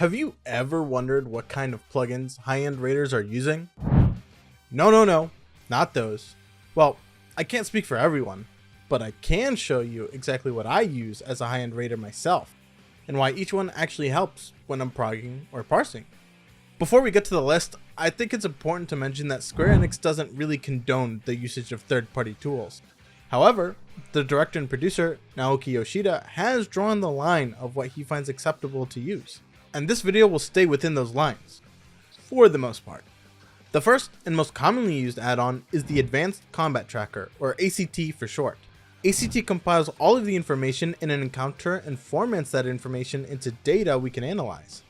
Have you ever wondered what kind of plugins high-end raiders are using? No, not those. Well, I can't speak for everyone, but I can show you exactly what I use as a high-end raider myself, and why each one actually helps when I'm progging or parsing. Before we get to the list, I think it's important to mention that Square Enix doesn't really condone the usage of third-party tools. However, the director and producer, Naoki Yoshida, has drawn the line of what he finds acceptable to use. And this video will stay within those lines, for the most part. The first and most commonly used add-on is the Advanced Combat Tracker, or ACT for short. ACT compiles all of the information in an encounter and formats that information into data we can analyze.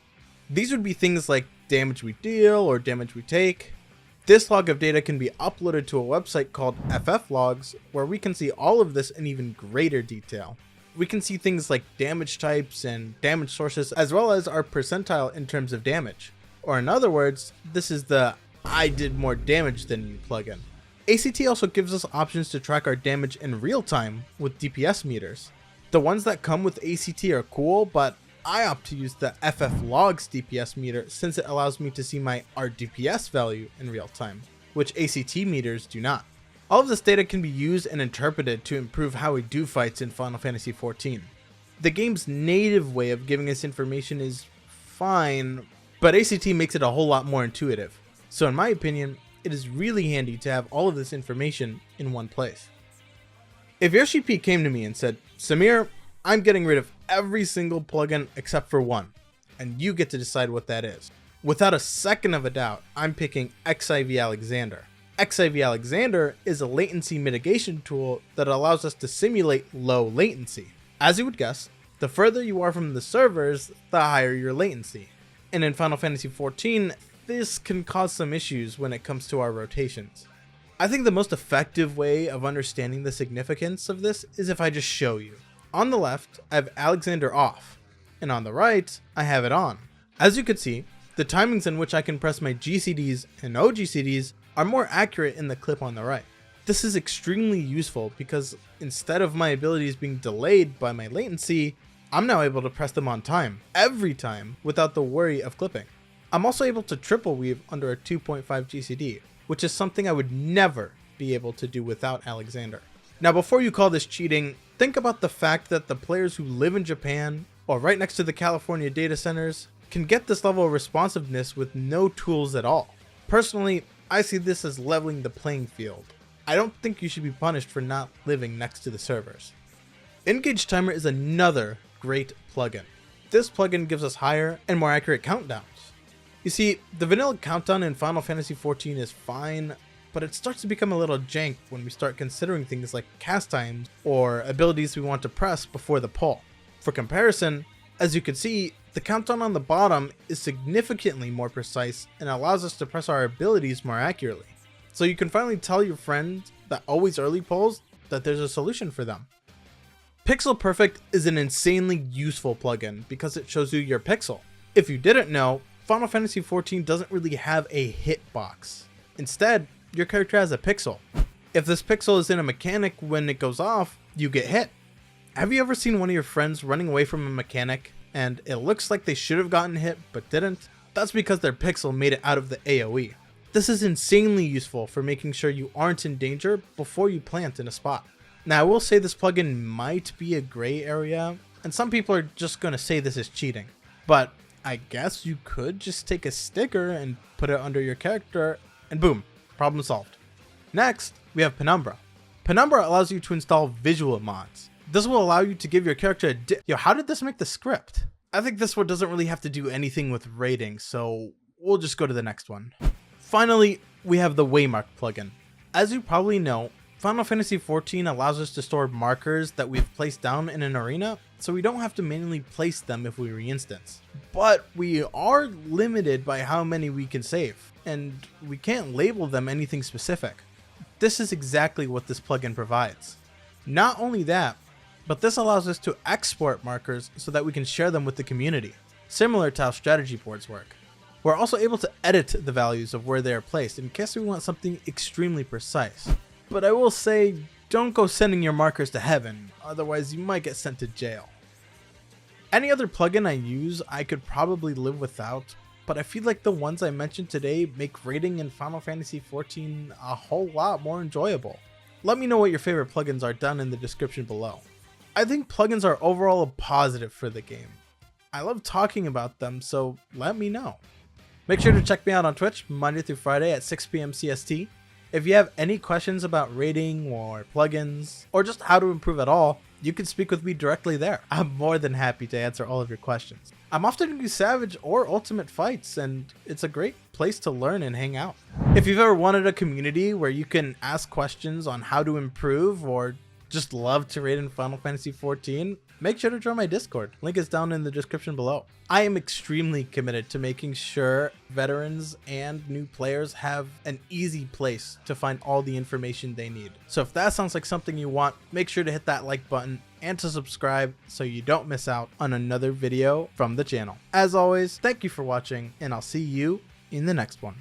These would be things like damage we deal or damage we take. This log of data can be uploaded to a website called FFlogs, where we can see all of this in even greater detail. We can see things like damage types and damage sources, as well as our percentile in terms of damage. Or in other words, this is the I did more damage than you plugin. ACT also gives us options to track our damage in real time with DPS meters. The ones that come with ACT are cool, but I opt to use the FFlogs DPS meter since it allows me to see my RDPS value in real time, which ACT meters do not. All of this data can be used and interpreted to improve how we do fights in Final Fantasy XIV. The game's native way of giving us information is fine, but ACT makes it a whole lot more intuitive. So in my opinion, it is really handy to have all of this information in one place. If Yoshi P came to me and said, "Samir, I'm getting rid of every single plugin except for one, and you get to decide what that is," without a second of a doubt, I'm picking XIV Alexander. XIV Alexander is a latency mitigation tool that allows us to simulate low latency. As you would guess, the further you are from the servers, the higher your latency. And in Final Fantasy XIV, this can cause some issues when it comes to our rotations. I think the most effective way of understanding the significance of this is if I just show you. On the left, I have Alexander off, and on the right, I have it on. As you can see, the timings in which I can press my GCDs and ogcds are more accurate in the clip on the right. This is extremely useful because instead of my abilities being delayed by my latency, I'm now able to press them on time, every time, without the worry of clipping. I'm also able to triple weave under a 2.5 GCD, which is something I would never be able to do without Alexander. Now before you call this cheating, think about the fact that the players who live in Japan, or right next to the California data centers, can get this level of responsiveness with no tools at all. Personally, I see this as leveling the playing field. I don't think you should be punished for not living next to the servers. Engage Timer is another great plugin. This plugin gives us higher and more accurate countdowns. You see, the vanilla countdown in Final Fantasy XIV is fine, but it starts to become a little jank when we start considering things like cast times or abilities we want to press before the pull. For comparison, as you can see, the countdown on the bottom is significantly more precise and allows us to press our abilities more accurately. So you can finally tell your friend that always early pulls that there's a solution for them. Pixel Perfect is an insanely useful plugin because it shows you your pixel. If you didn't know, Final Fantasy XIV doesn't really have a hitbox. Instead, your character has a pixel. If this pixel is in a mechanic when it goes off, you get hit. Have you ever seen one of your friends running away from a mechanic and it looks like they should have gotten hit but didn't? That's because their pixel made it out of the AoE. This is insanely useful for making sure you aren't in danger before you plant in a spot. Now I will say this plugin might be a gray area, and some people are just going to say this is cheating. But I guess you could just take a sticker and put it under your character and boom, problem solved. Next, we have Penumbra. Penumbra allows you to install visual mods. This will allow you to give your character a how did this make the script? I think this one doesn't really have to do anything with rating, so we'll just go to the next one. Finally, we have the Waymark plugin. As you probably know, Final Fantasy XIV allows us to store markers that we've placed down in an arena, so we don't have to manually place them if we re-instance. But we are limited by how many we can save, and we can't label them anything specific. This is exactly what this plugin provides. Not only that, but this allows us to export markers so that we can share them with the community, similar to how strategy boards work. We're also able to edit the values of where they are placed in case we want something extremely precise. But I will say, don't go sending your markers to heaven, otherwise you might get sent to jail. Any other plugin I use, I could probably live without, but I feel like the ones I mentioned today make raiding in Final Fantasy XIV a whole lot more enjoyable. Let me know what your favorite plugins are down in the description below. I think plugins are overall a positive for the game. I love talking about them, so let me know. Make sure to check me out on Twitch Monday through Friday at 6 PM CST. If you have any questions about raiding or plugins, or just how to improve at all, you can speak with me directly there. I'm more than happy to answer all of your questions. I'm often do Savage or Ultimate fights, and it's a great place to learn and hang out. If you've ever wanted a community where you can ask questions on how to improve or just love to raid in Final Fantasy XIV, make sure to join my Discord. Link is down in the description below. I am extremely committed to making sure veterans and new players have an easy place to find all the information they need. So if that sounds like something you want, make sure to hit that like button and to subscribe so you don't miss out on another video from the channel. As always, thank you for watching, and I'll see you in the next one.